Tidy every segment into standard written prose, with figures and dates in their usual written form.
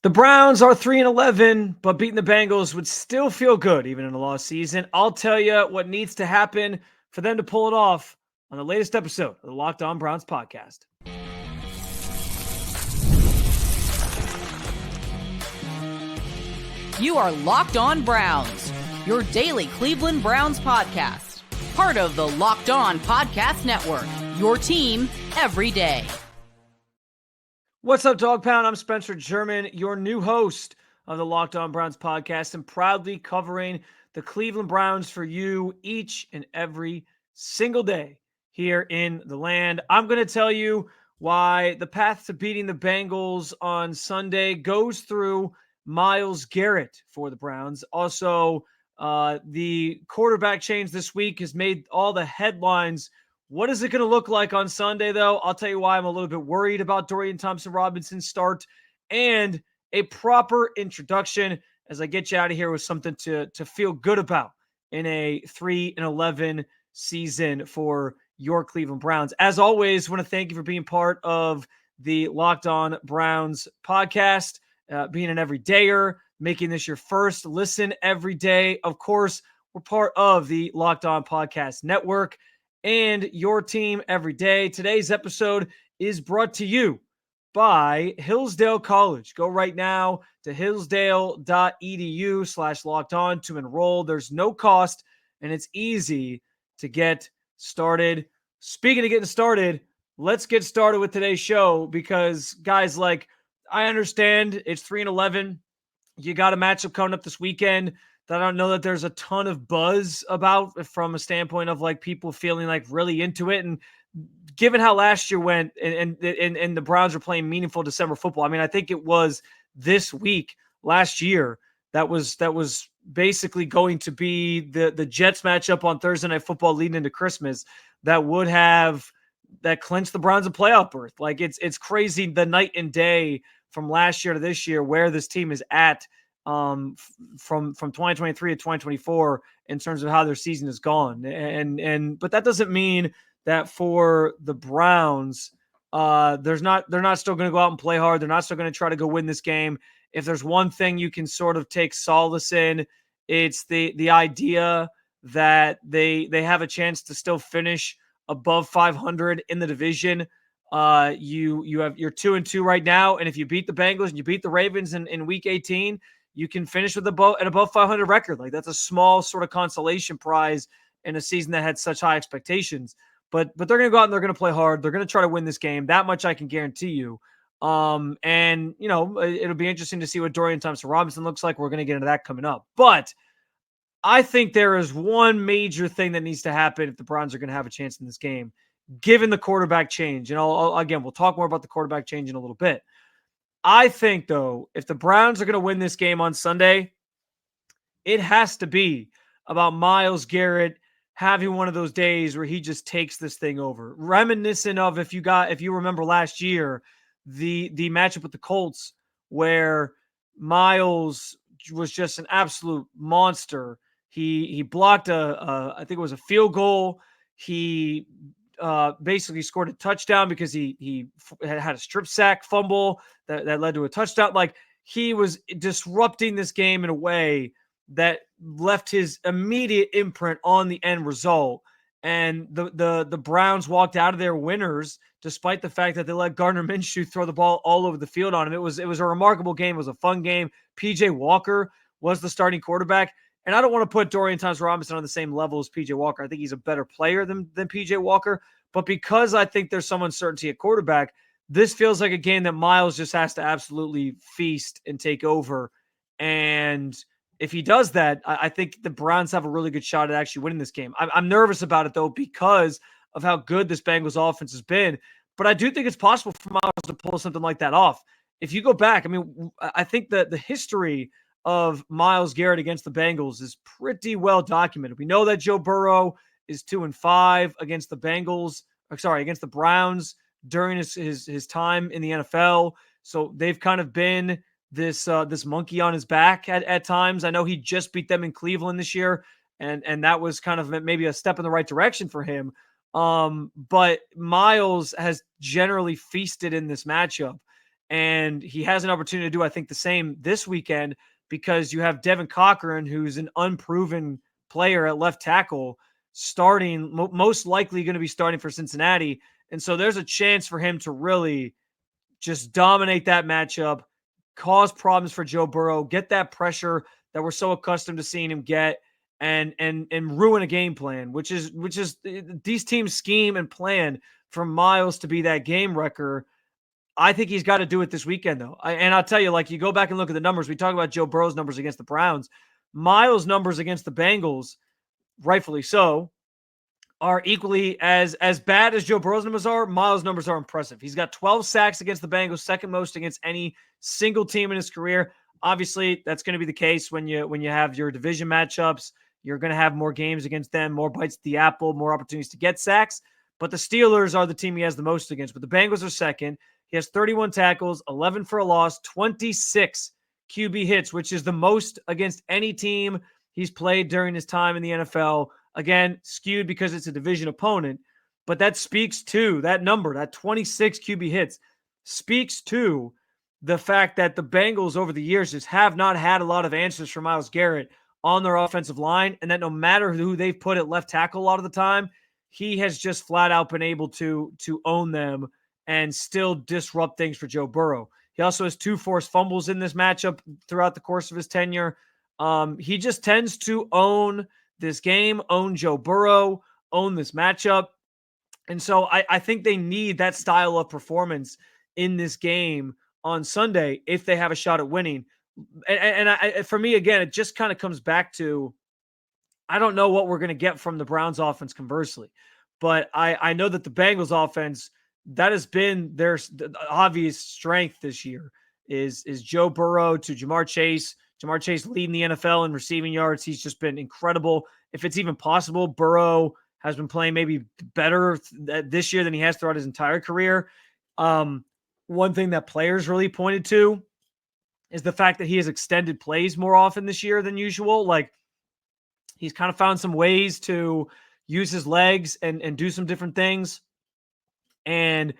The Browns are 3-11, but beating the Bengals would still feel good even in a lost season. I'll tell you what needs to happen for them to pull it off on the latest episode of the Locked On Browns podcast. You are Locked On Browns, your daily Cleveland Browns podcast. Part of the Locked On Podcast Network, your team every day. What's up, Dog Pound? I'm Spencer German, your new host of the Locked On Browns podcast, and proudly covering the Cleveland Browns for you each and every single day here in the land. I'm going to tell you why the path to beating the Bengals on Sunday goes through Myles Garrett for the Browns. Also, the quarterback change this week has made all the headlines. What is it going to look like on Sunday, though? I'll tell you why I'm a little bit worried about Dorian Thompson-Robinson's start, and a proper introduction as I get you out of here with something to feel good about in a 3-11 season for your Cleveland Browns. As always, I want to thank you for being part of the Locked On Browns podcast, being an everydayer, making this your first listen every day. Of course, we're part of the Locked On Podcast Network and your team every day. Today's episode is brought to you by Hillsdale College. Go right now to hillsdale.edu/lockedon to enroll. There's no cost, and it's easy to get started. Speaking of getting started, let's get started with today's show because, guys, I understand it's 3-11. You got a matchup coming up this weekend that I don't know that there's a ton of buzz about from a standpoint of people feeling really into it. And given how last year went and the Browns are playing meaningful December football, I mean, I think it was this week last year that was basically going to be the Jets matchup on Thursday Night Football leading into Christmas that clinched the Browns a playoff berth. It's crazy the night and day from last year to this year where this team is at from 2023 to 2024 in terms of how their season has gone. But that doesn't mean that for the Browns, they're not still going to go out and play hard. They're not still going to try to go win this game. If there's one thing you can sort of take solace in, it's the idea that they have a chance to still finish above 500 in the division. You're 2-2 right now, and if you beat the Bengals and you beat the Ravens in Week 18, you can finish with an above 500 record. That's a small sort of consolation prize in a season that had such high expectations. But they're going to go out and they're going to play hard. They're going to try to win this game. That much I can guarantee you. And it'll be interesting to see what Dorian Thompson-Robinson looks like. We're going to get into that coming up. But I think there is one major thing that needs to happen if the Browns are going to have a chance in this game, given the quarterback change. And again, we'll talk more about the quarterback change in a little bit. I think, though, if the Browns are going to win this game on Sunday, it has to be about Myles Garrett having one of those days where he just takes this thing over. Reminiscent of, if you remember last year, the matchup with the Colts where Myles was just an absolute monster. He blocked I think it was a field goal. He basically scored a touchdown because he had a strip sack fumble that led to a touchdown. He was disrupting this game in a way that left his immediate imprint on the end result. And the Browns walked out of there winners, despite the fact that they let Gardner Minshew throw the ball all over the field on him. It was a remarkable game. It was a fun game. PJ Walker was the starting quarterback. And I don't want to put Dorian Thompson-Robinson on the same level as PJ Walker. I think he's a better player than PJ Walker. But because I think there's some uncertainty at quarterback, this feels like a game that Myles just has to absolutely feast and take over. And if he does that, I think the Browns have a really good shot at actually winning this game. I'm nervous about it, though, because of how good this Bengals offense has been. But I do think it's possible for Myles to pull something like that off. If you go back, I mean, I think that the history of Myles Garrett against the Bengals is pretty well documented. We know that Joe Burrow is 2-5 against the against the Browns during his time in the NFL. So they've kind of been this monkey on his back at times. I know he just beat them in Cleveland this year, and that was kind of maybe a step in the right direction for him. But Myles has generally feasted in this matchup. And he has an opportunity to do, I think, the same this weekend because you have Devin Cochran, who's an unproven player at left tackle, starting, most likely going to be starting for Cincinnati. And so there's a chance for him to really just dominate that matchup, cause problems for Joe Burrow, get that pressure that we're so accustomed to seeing him get, and ruin a game plan, which is these teams scheme and plan for Myles to be that game wrecker. I think he's got to do it this weekend, though. And I'll tell you, like, you go back and look at the numbers. We talk about Joe Burrow's numbers against the Browns. Myles' numbers against the Bengals, rightfully so, are equally as bad as Joe Burrow's numbers are. Myles' numbers are impressive. He's got 12 sacks against the Bengals, second most against any single team in his career. Obviously, that's going to be the case when you have your division matchups. You're going to have more games against them, more bites at the apple, more opportunities to get sacks. But the Steelers are the team he has the most against. But the Bengals are second. He has 31 tackles, 11 for a loss, 26 QB hits, which is the most against any team he's played during his time in the NFL. Again, skewed because it's a division opponent, but that speaks to that number, that 26 QB hits, speaks to the fact that the Bengals over the years just have not had a lot of answers for Myles Garrett on their offensive line, and that no matter who they've put at left tackle a lot of the time, he has just flat out been able to own them and still disrupt things for Joe Burrow. He also has 2 forced fumbles in this matchup throughout the course of his tenure. He just tends to own this game, own Joe Burrow, own this matchup. And so I think they need that style of performance in this game on Sunday if they have a shot at winning. And for me, again, it just kind of comes back to, I don't know what we're going to get from the Browns offense conversely, but I know that the Bengals offense, that has been their obvious strength this year is Joe Burrow to Jamar Chase. Jamar Chase leading the NFL in receiving yards. He's just been incredible. If it's even possible, Burrow has been playing maybe better this year than he has throughout his entire career. One thing that players really pointed to is the fact that he has extended plays more often this year than usual. Like, he's kind of found some ways to use his legs and do some different things and,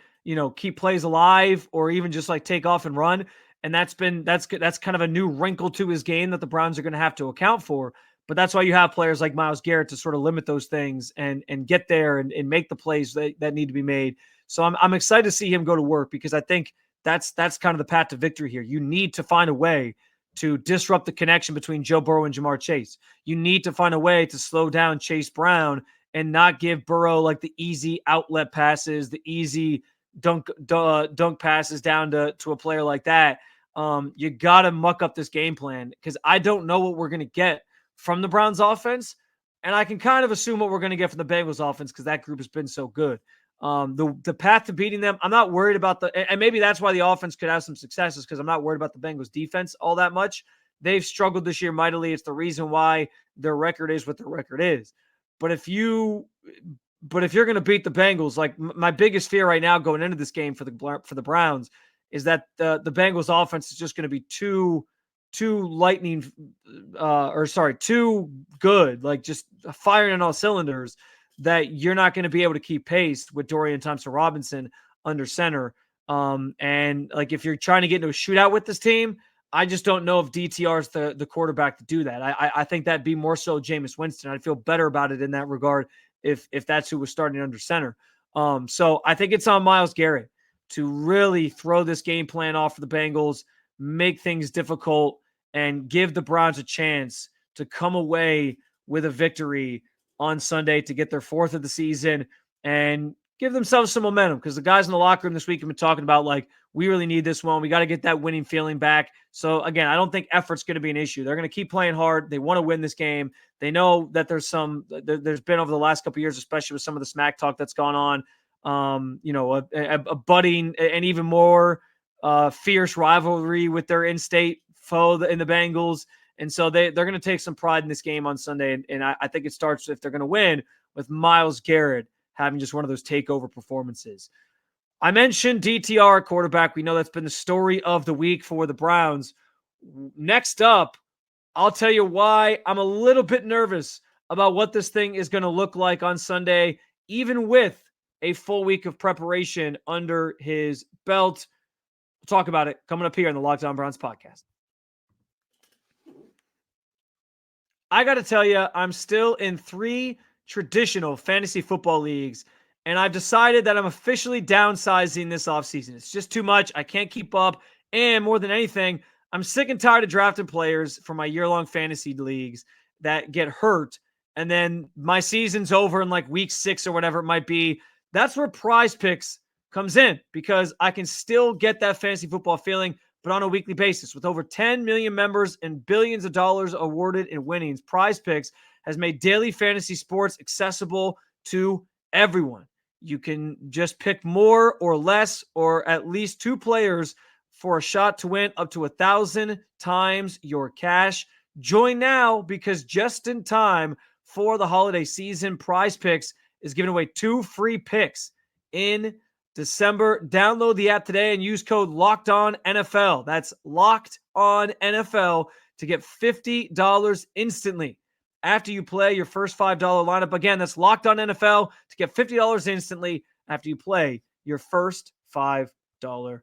keep plays alive or even just like take off and run. And that's kind of a new wrinkle to his game that the Browns are going to have to account for. But that's why you have players like Myles Garrett to sort of limit those things and get there and make the plays that need to be made. So I'm excited to see him go to work because I think that's kind of the path to victory here. You need to find a way to disrupt the connection between Joe Burrow and Jamar Chase. You need to find a way to slow down Chase Brown and not give Burrow like the easy outlet passes, the easy dunk passes down to a player like that. You got to muck up this game plan because I don't know what we're going to get from the Browns offense. And I can kind of assume what we're going to get from the Bengals offense because that group has been so good. The path to beating them, I'm not worried about and maybe that's why the offense could have some successes because I'm not worried about the Bengals defense all that much. They've struggled this year mightily. It's the reason why their record is what their record is. But if you're going to beat the Bengals, like my biggest fear right now going into this game for the Browns is that the Bengals offense is just going to be too good, like just firing on all cylinders, that you're not going to be able to keep pace with Dorian Thompson-Robinson under center. And like if you're trying to get into a shootout with this team, I just don't know if DTR is the quarterback to do that. I think that'd be more so Jameis Winston. I'd feel better about it in that regard if that's who was starting under center. So I think it's on Myles Garrett to really throw this game plan off for the Bengals, make things difficult, and give the Browns a chance to come away with a victory on Sunday to get their 4th of the season and give themselves some momentum because the guys in the locker room this week have been talking about, like, we really need this one. We got to get that winning feeling back. So, again, I don't think effort's going to be an issue. They're going to keep playing hard. They want to win this game. They know that there's been over the last couple of years, especially with some of the smack talk that's gone on, a budding and even more fierce rivalry with their in-state foe in the Bengals. And so they're going to take some pride in this game on Sunday. And I think it starts, if they're going to win, with Myles Garrett having just one of those takeover performances. I mentioned DTR quarterback. We know that's been the story of the week for the Browns. Next up, I'll tell you why I'm a little bit nervous about what this thing is going to look like on Sunday, even with a full week of preparation under his belt. We'll talk about it coming up here in the Locked On Browns podcast. I got to tell you, I'm still in 3 traditional fantasy football leagues, and I've decided that I'm officially downsizing this offseason. It's just too much. I can't keep up. And more than anything, I'm sick and tired of drafting players for my year-long fantasy leagues that get hurt, and then my season's over in like week 6 or whatever it might be. That's where PrizePicks comes in, because I can still get that fantasy football feeling, but on a weekly basis. With over 10 million members and billions of dollars awarded in winnings, PrizePicks has made daily fantasy sports accessible to everyone. You can just pick more or less, or at least 2 players for a shot to win up to 1,000 times your cash. Join now, because just in time for the holiday season, PrizePicks is giving away 2 free picks in December. Download the app today and use code LOCKEDONNFL. That's LOCKEDONNFL to get $50 instantly after you play your first $5 lineup. Again, that's LOCKEDONNFL to get $50 instantly after you play your first $5 lineup.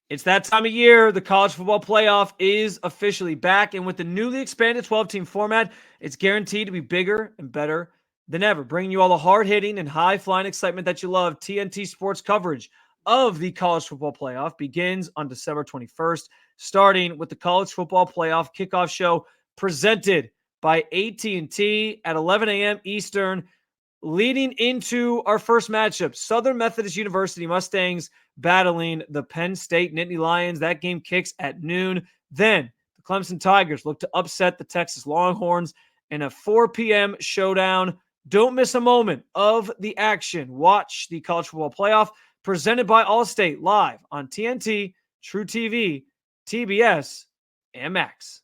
It's that time of year. The college football playoff is officially back, and with the newly expanded 12-team format, it's guaranteed to be bigger and better than ever, bringing you all the hard-hitting and high-flying excitement that you love. TNT Sports coverage of the college football playoff begins on December 21st, starting with the college football playoff kickoff show presented by AT&T at 11 a.m. Eastern. Leading into our first matchup, Southern Methodist University Mustangs battling the Penn State Nittany Lions. That game kicks at noon. Then the Clemson Tigers look to upset the Texas Longhorns in a 4 p.m. showdown. Don't miss a moment of the action. Watch the college football playoff presented by Allstate live on TNT, True TV, TBS, and Max.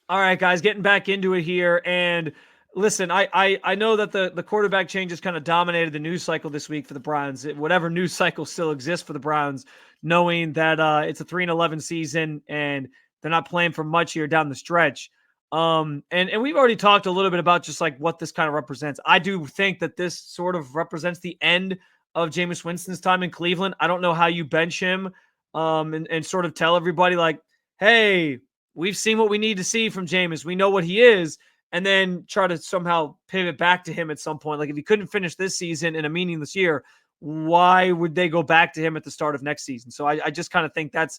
All right, guys, getting back into it here. And listen, I know that the quarterback changes kind of dominated the news cycle this week for the Browns. Whatever news cycle still exists for the Browns, knowing that it's a 3-11 season and they're not playing for much here down the stretch. And we've already talked a little bit about just like what this kind of represents. I do think that this sort of represents the end of Jameis Winston's time in Cleveland. I don't know how you bench him and sort of tell everybody like, hey, we've seen what we need to see from Jameis. We know what he is, and then try to somehow pivot back to him at some point. Like if he couldn't finish this season in a meaningless year, why would they go back to him at the start of next season? So I just kind of think that's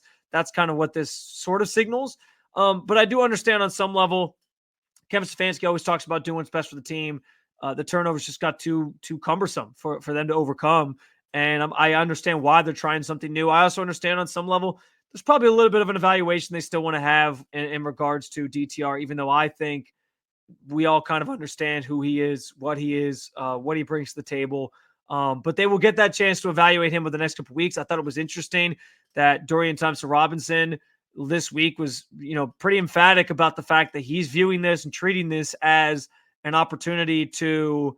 kind of what this sort of signals. But I do understand on some level, Kevin Stefanski always talks about doing what's best for the team. The turnovers just got too cumbersome for them to overcome. And I understand why they're trying something new. I also understand on some level, there's probably a little bit of an evaluation they still want to have in regards to DTR, even though I think we all kind of understand who he is, what he brings to the table. But they will get that chance to evaluate him over the next couple of weeks. I thought it was interesting that Dorian Thompson-Robinson this week was, pretty emphatic about the fact that he's viewing this and treating this as an opportunity to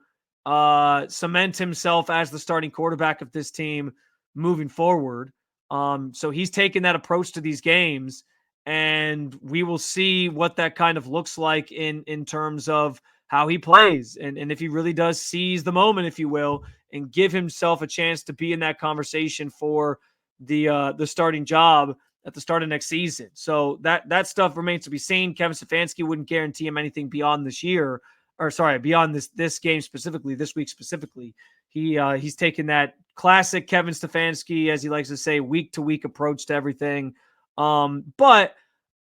cement himself as the starting quarterback of this team moving forward. So he's taken that approach to these games, and we will see what that kind of looks like in terms of how he plays. And if he really does seize the moment, if you will, and give himself a chance to be in that conversation for the starting job at the start of next season. So that stuff remains to be seen. Kevin Stefanski wouldn't guarantee him anything beyond this year, beyond this game specifically, this week specifically. He's taken that classic Kevin Stefanski, as he likes to say, week-to-week approach to everything. But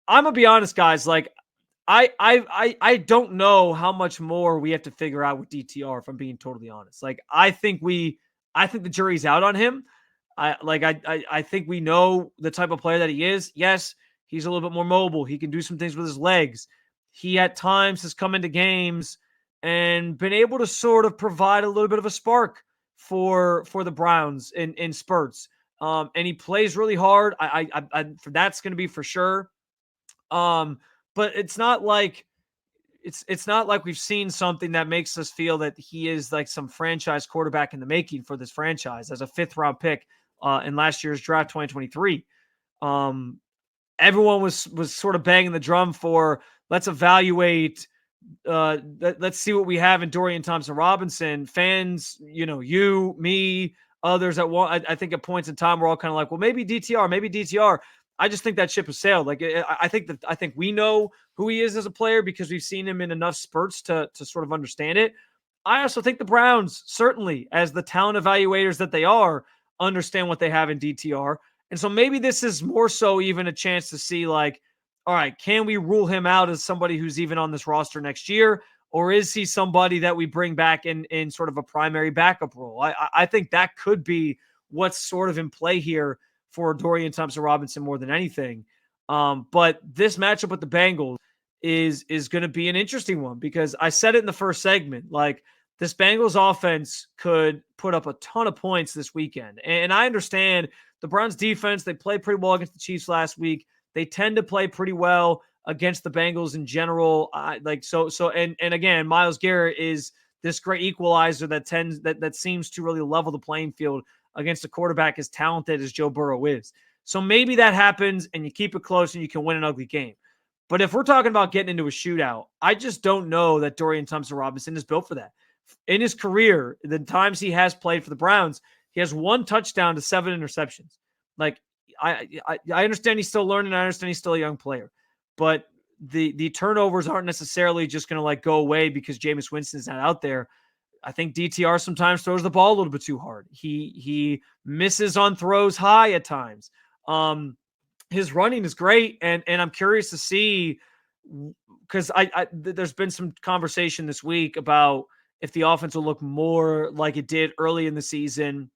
I'm gonna be honest, guys. Like, I don't know how much more we have to figure out with DTR, if I'm being totally honest. Like, I think the jury's out on him. I think we know the type of player that he is. Yes, he's a little bit more mobile. He can do some things with his legs. He at times has come into games and been able to sort of provide a little bit of a spark for the Browns in spurts. And he plays really hard. For that's going to be for sure. But it's not like we've seen something that makes us feel that he is like some franchise quarterback in the making for this franchise as a 5th round pick in last year's draft, 2023. Everyone was sort of banging the drum for let's evaluate let's see what we have in Dorian Thompson-Robinson. Fans, you, me, others I think at points in time we're all kind of like, well, maybe DTR. I just think that ship has sailed. Like I think we know who he is as a player because we've seen him in enough spurts to sort of understand it. I also think the Browns, certainly as the talent evaluators that they are, understand what they have in DTR. And so maybe this is more so even a chance to see like, all right, can we rule him out as somebody who's even on this roster next year? Or is he somebody that we bring back in sort of a primary backup role? I think that could be what's sort of in play here for Dorian Thompson-Robinson more than anything. But this matchup with the Bengals is going to be an interesting one because I said it in the first segment, like this Bengals offense could put up a ton of points this weekend. And I understand the Browns defense, they played pretty well against the Chiefs last week. They tend to play pretty well against the Bengals in general. And again, Myles Garrett is this great equalizer that seems to really level the playing field against a quarterback as talented as Joe Burrow is. So maybe that happens and you keep it close and you can win an ugly game. But if we're talking about getting into a shootout, I just don't know that Dorian Thompson-Robinson is built for that. In his career, the times he has played for the Browns, he has 1 touchdown to 7 interceptions. Like, I understand he's still learning. I understand he's still a young player, but the turnovers aren't necessarily just going to like go away because Jameis Winston's not out there. I think DTR sometimes throws the ball a little bit too hard. He misses on throws high at times. His running is great, and I'm curious to see because there's been some conversation this week about if the offense will look more like it did early in the season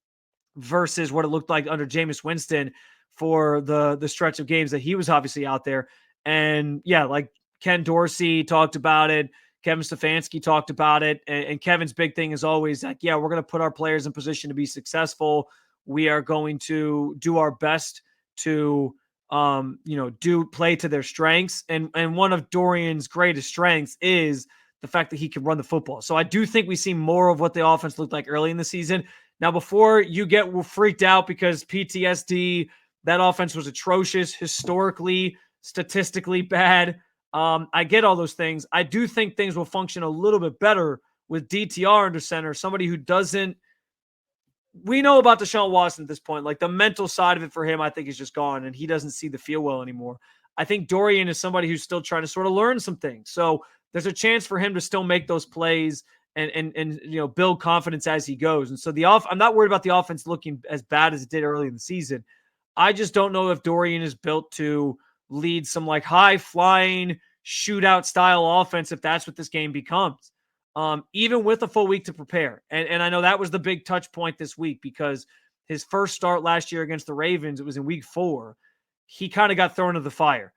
versus what it looked like under Jameis Winston for the stretch of games that he was obviously out there. And yeah, like Ken Dorsey talked about it. Kevin Stefanski talked about it. And Kevin's big thing is always like, yeah, we're going to put our players in position to be successful. We are going to do our best to, do play to their strengths. And one of Dorian's greatest strengths is the fact that he can run the football. So I do think we see more of what the offense looked like early in the season. Now, before you get freaked out because PTSD, that offense was atrocious, historically, statistically bad. I get all those things. I do think things will function a little bit better with DTR under center, somebody who doesn't. We know about Deshaun Watson at this point. Like the mental side of it for him, I think is just gone, and he doesn't see the field well anymore. I think Dorian is somebody who's still trying to sort of learn some things. So there's a chance for him to still make those plays and build confidence as he goes. And so I'm not worried about the offense looking as bad as it did early in the season. I just don't know if Dorian is built to lead some like high flying shootout style offense if that's what this game becomes. Even with a full week to prepare. And I know that was the big touch point this week because his first start last year against the Ravens, it was in week 4. He kind of got thrown into the fire.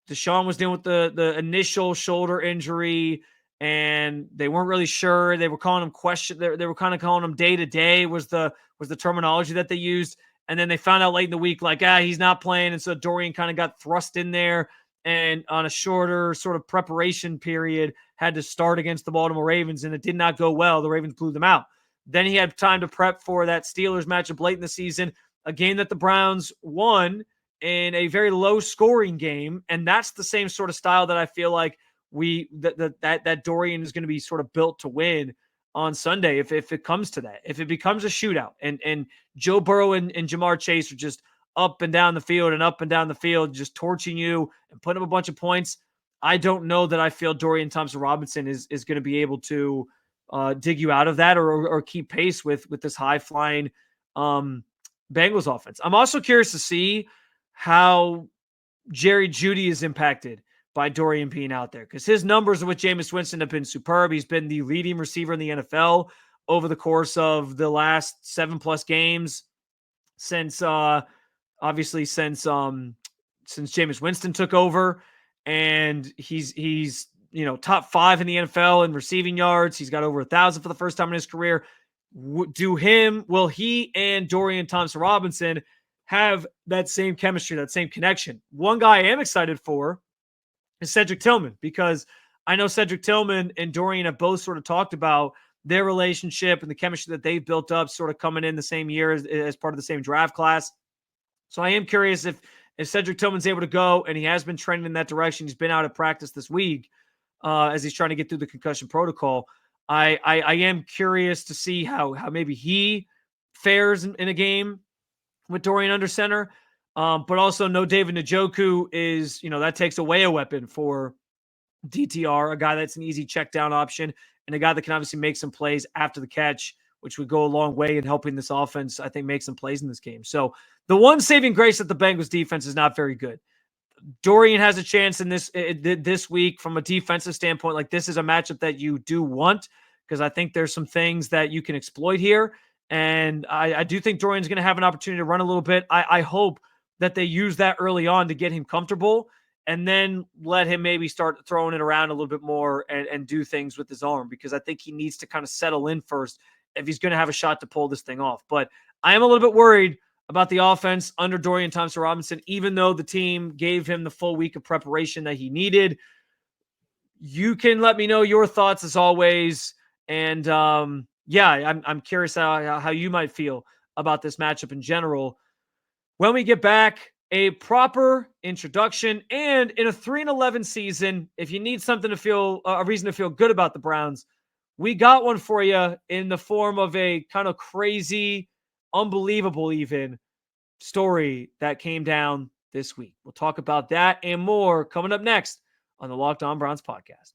Deshaun was dealing with the initial shoulder injury, and they weren't really sure. They were calling him They were kind of calling him day to day was the terminology that they used. And then they found out late in the week, like, he's not playing. And so Dorian kind of got thrust in there and on a shorter sort of preparation period had to start against the Baltimore Ravens, and it did not go well. The Ravens blew them out. Then he had time to prep for that Steelers matchup late in the season, a game that the Browns won in a very low-scoring game, and that's the same sort of style that I feel like that Dorian is going to be sort of built to win on Sunday if it comes to that. If it becomes a shootout and Joe Burrow and Jamar Chase are just up and down the field, just torching you and putting up a bunch of points, I don't know that I feel Dorian Thompson-Robinson is going to be able to dig you out of that or keep pace with this high-flying Bengals offense. I'm also curious to see how Jerry Jeudy is impacted by Dorian being out there because his numbers with Jameis Winston have been superb. He's been the leading receiver in the NFL over the course of the last 7+ games since Jameis Winston took over, and he's top 5 in the NFL in receiving yards. He's got over 1,000 for the first time in his career. Will he and Dorian Thompson-Robinson have that same chemistry, that same connection? One guy I am excited for is Cedric Tillman, because I know Cedric Tillman and Dorian have both sort of talked about their relationship and the chemistry that they've built up sort of coming in the same year as part of the same draft class. So I am curious if Cedric Tillman's able to go, and he has been trending in that direction. He's been out of practice this week. as he's trying to get through the concussion protocol. I am curious to see how maybe he fares in a game with Dorian under center. But also no David Njoku is, that takes away a weapon for DTR, a guy that's an easy check down option and a guy that can obviously make some plays after the catch, which would go a long way in helping this offense, I think, make some plays in this game. So the one saving grace that the Bengals defense is not very good. Dorian has a chance in this week from a defensive standpoint. Like, this is a matchup that you do want, because I think there's some things that you can exploit here. And I do think Dorian's going to have an opportunity to run a little bit. I hope that they use that early on to get him comfortable and then let him maybe start throwing it around a little bit more and do things with his arm, because I think he needs to kind of settle in first if he's going to have a shot to pull this thing off. But I am a little bit worried about the offense under Dorian Thompson-Robinson, even though the team gave him the full week of preparation that he needed. You can let me know your thoughts as always. And I'm curious how you might feel about this matchup in general. When we get back, a proper introduction, and in a 3-11 season, if you need something to feel a reason to feel good about the Browns, we got one for you in the form of a kind of crazy, unbelievable even story that came down this week. We'll talk about that and more coming up next on the Locked On Browns podcast.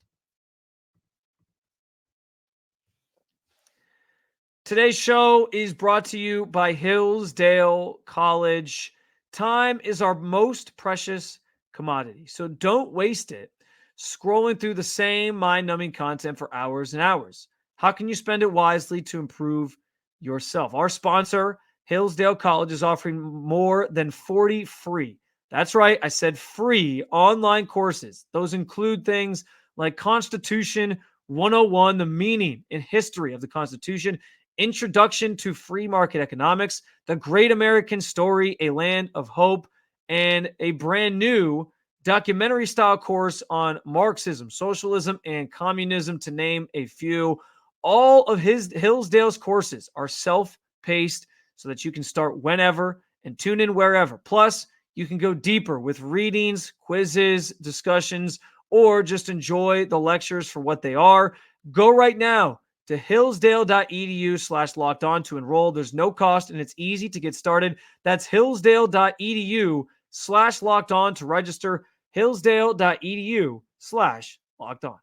Today's show is brought to you by Hillsdale College. Time is our most precious commodity, so don't waste it scrolling through the same mind-numbing content for hours and hours. How can you spend it wisely to improve yourself? Our sponsor, Hillsdale College, is offering more than 40 free. That's right, I said free online courses. Those include things like Constitution 101, the meaning and history of the Constitution, Introduction to Free Market Economics, The Great American Story, A Land of Hope, and a brand new documentary-style course on Marxism, socialism, and communism, to name a few. All of Hillsdale's courses are self-paced so that you can start whenever and tune in wherever. Plus, you can go deeper with readings, quizzes, discussions, or just enjoy the lectures for what they are. Go right now to hillsdale.edu/lockedon to enroll. There's no cost and it's easy to get started. That's hillsdale.edu/lockedon to register. hillsdale.edu/lockedon.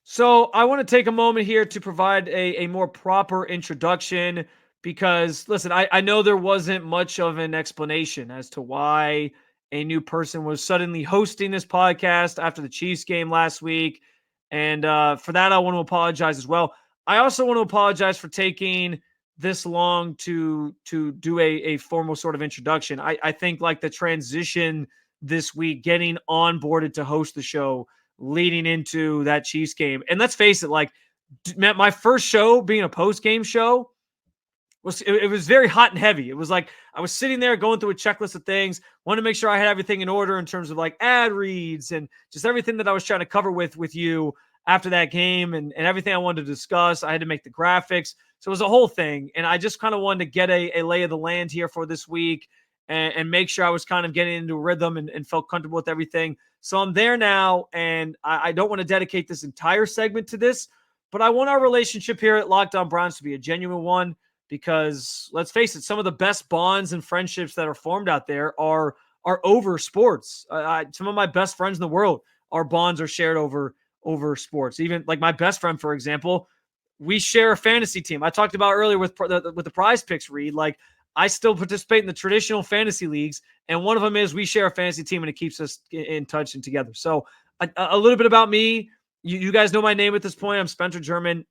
So I want to take a moment here to provide a more proper introduction, because, listen, I know there wasn't much of an explanation as to why a new person was suddenly hosting this podcast after the Chiefs game last week. And for that, I want to apologize as well. I also want to apologize for taking this long to do a formal sort of introduction. I think like the transition this week, getting onboarded to host the show leading into that Chiefs game. And let's face it, like, my first show being a post-game show, it was very hot and heavy. It was like I was sitting there going through a checklist of things, wanted to make sure I had everything in order in terms of like ad reads and just everything that I was trying to cover with you after that game, and everything I wanted to discuss. I had to make the graphics. So it was a whole thing. And I just kind of wanted to get a lay of the land here for this week and make sure I was kind of getting into a rhythm and felt comfortable with everything. So I'm there now, and I don't want to dedicate this entire segment to this, but I want our relationship here at Locked On Browns to be a genuine one. Because let's face it, some of the best bonds and friendships that are formed out there are over sports. Some of my best friends in the world, our bonds are shared over sports. Even like my best friend, for example, we share a fantasy team. I talked about earlier with the PrizePicks read. Like, I still participate in the traditional fantasy leagues, and one of them is we share a fantasy team, and it keeps us in touch and together. So a little bit about me. You guys know my name at this point. I'm Spencer German.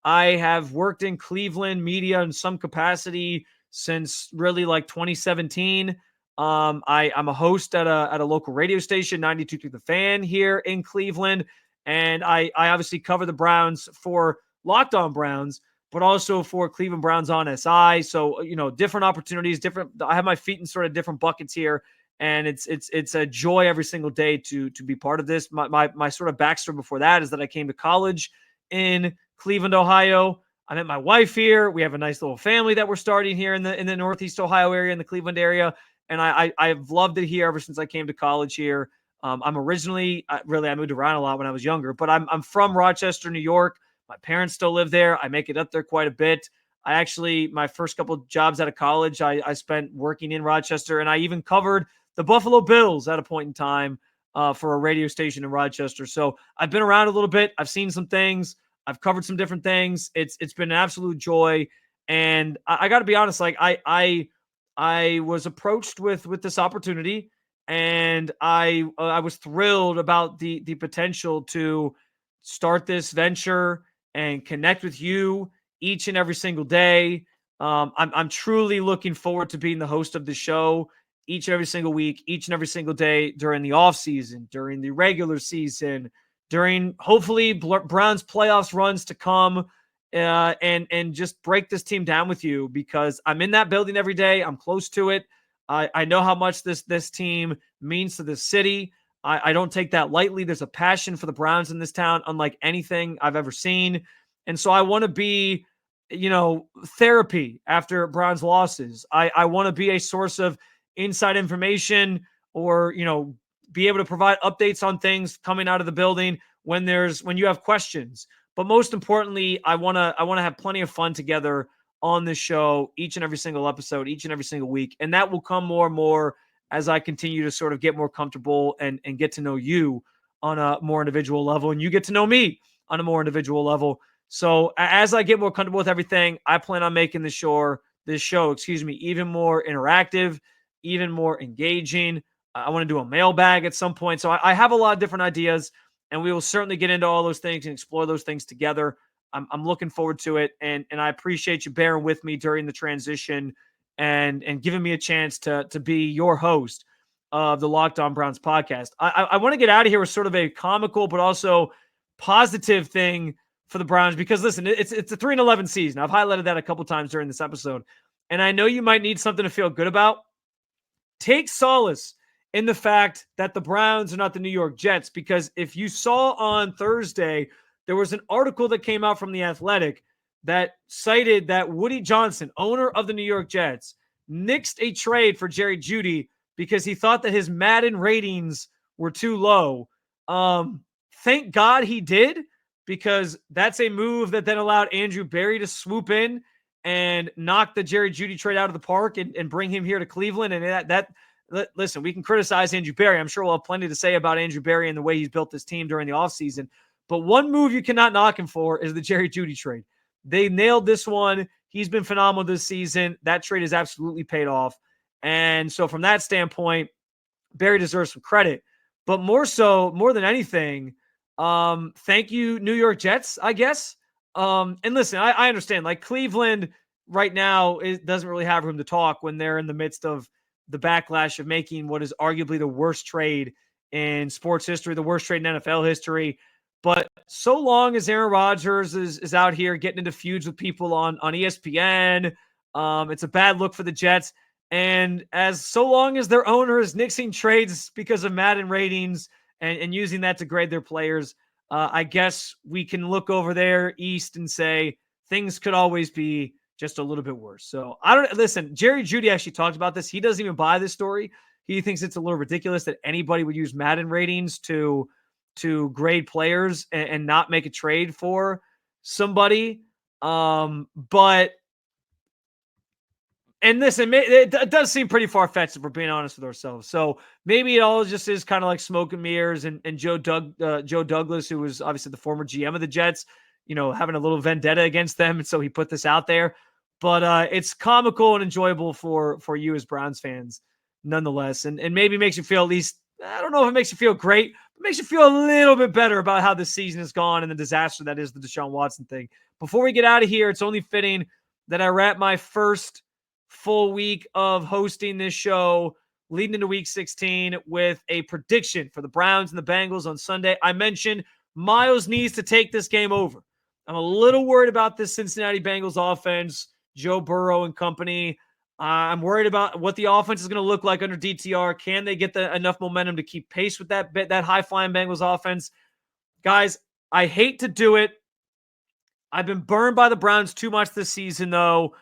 I have worked in Cleveland media in some capacity since really like 2017. I'm a host at a local radio station, 92.3 The Fan here in Cleveland. And I obviously cover the Browns for Locked On Browns, but also for Cleveland Browns on SI. So, different opportunities, I have my feet in sort of different buckets here. And it's a joy every single day to be part of this. My sort of backstory before that is that I came to college in Cleveland, Ohio. I met my wife here. We have a nice little family that we're starting here in the Northeast Ohio area, in the Cleveland area. And I've loved it here ever since I came to college here. I'm originally, I moved around a lot when I was younger, but I'm from Rochester, New York. My parents still live there. I make it up there quite a bit. My first couple of jobs out of college, I spent working in Rochester, and I even covered the Buffalo Bills at a point in time for a radio station in Rochester. So I've been around a little bit. I've seen some things. I've covered some different things. It's been an absolute joy. And I got to be honest, like I was approached with this opportunity, and I was thrilled about the potential to start this venture and connect with you each and every single day. I'm truly looking forward to being the host of the show each and every single week, each and every single day during the off season, during the regular season, during hopefully Browns playoffs runs to come, and just break this team down with you, because I'm in that building every day. I'm close to it. I know how much this team means to this city. I don't take that lightly. There's a passion for the Browns in this town unlike anything I've ever seen. And so I want to be, therapy after Browns losses. I want to be a source of inside information, or, be able to provide updates on things coming out of the building when you have questions. But most importantly, I want to have plenty of fun together on this show each and every single episode, each and every single week. And that will come more and more as I continue to sort of get more comfortable and get to know you on a more individual level, and you get to know me on a more individual level. So as I get more comfortable with everything, I plan on making this show, even more interactive, even more engaging. I want to do a mailbag at some point. So I have a lot of different ideas, and we will certainly get into all those things and explore those things together. I'm looking forward to it, and I appreciate you bearing with me during the transition and giving me a chance to be your host of the Locked On Browns podcast. I want to get out of here with sort of a comical but also positive thing for the Browns, because listen, it's a 3-11 season. I've highlighted that a couple times during this episode, and I know you might need something to feel good about. Take solace in the fact that the Browns are not the New York Jets, because if you saw on Thursday, there was an article that came out from The Athletic that cited that Woody Johnson, owner of the New York Jets, nixed a trade for Jerry Jeudy because he thought that his Madden ratings were too low. Thank God he did, because that's a move that then allowed Andrew Berry to swoop in and knock the Jerry Jeudy trade out of the park and bring him here to Cleveland. And listen, we can criticize Andrew Berry. I'm sure we'll have plenty to say about Andrew Berry and the way he's built this team during the offseason. But one move you cannot knock him for is the Jerry Jeudy trade. They nailed this one. He's been phenomenal this season. That trade has absolutely paid off. And so from that standpoint, Berry deserves some credit. But more than anything, thank you, New York Jets, I guess. And listen, I understand, like, Cleveland right now doesn't really have room to talk when they're in the midst of the backlash of making what is arguably the worst trade in sports history, the worst trade in NFL history. But so long as Aaron Rodgers is out here getting into feuds with people on ESPN, it's a bad look for the Jets. And so long as their owner is nixing trades because of Madden ratings and using that to grade their players, I guess we can look over there east and say things could always be just a little bit worse. So listen, Jerry Jeudy actually talked about this. He doesn't even buy this story. He thinks it's a little ridiculous that anybody would use Madden ratings to grade players and not make a trade for somebody. But listen, it does seem pretty far-fetched if we're being honest with ourselves. So maybe it all just is kind of like smoke and mirrors, and Joe Douglas, who was obviously the former GM of the Jets, having a little vendetta against them. And so he put this out there. But it's comical and enjoyable for you as Browns fans nonetheless. And maybe makes you feel, at least, I don't know if it makes you feel great, but it makes you feel a little bit better about how this season has gone and the disaster that is the Deshaun Watson thing. Before we get out of here, it's only fitting that I wrap my first full week of hosting this show leading into week 16 with a prediction for the Browns and the Bengals on Sunday. I mentioned Myles needs to take this game over. I'm a little worried about this Cincinnati Bengals offense, Joe Burrow and company. I'm worried about what the offense is going to look like under DTR. Can they get enough momentum to keep pace with that high-flying Bengals offense? Guys, I hate to do it. I've been burned by the Browns too much this season, though.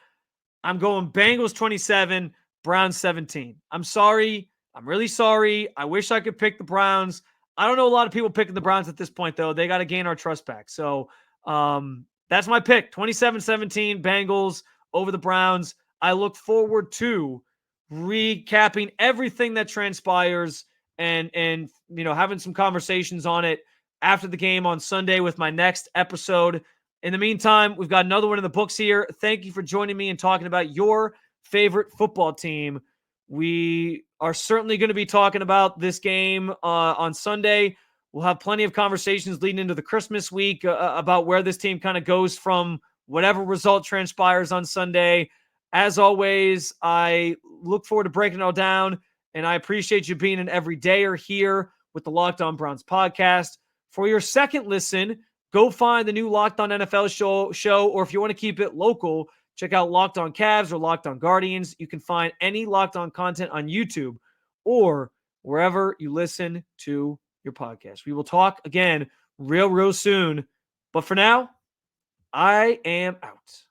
I'm going Bengals 27, Browns 17. I'm sorry. I'm really sorry. I wish I could pick the Browns. I don't know a lot of people picking the Browns at this point, though. They got to gain our trust back. So that's my pick. 27-17 Bengals over the Browns. I look forward to recapping everything that transpires and having some conversations on it after the game on Sunday with my next episode. In the meantime, we've got another one in the books here. Thank you for joining me and talking about your favorite football team. We are certainly going to be talking about this game on Sunday. We'll have plenty of conversations leading into the Christmas week about where this team kind of goes from whatever result transpires on Sunday. As always, I look forward to breaking it all down, and I appreciate you being an everydayer here with the Locked On Browns podcast. For your second listen, go find the new Locked On NFL show, or if you want to keep it local, check out Locked On Cavs or Locked On Guardians. You can find any Locked On content on YouTube or wherever you listen to your podcast. We will talk again real soon. But for now, I am out.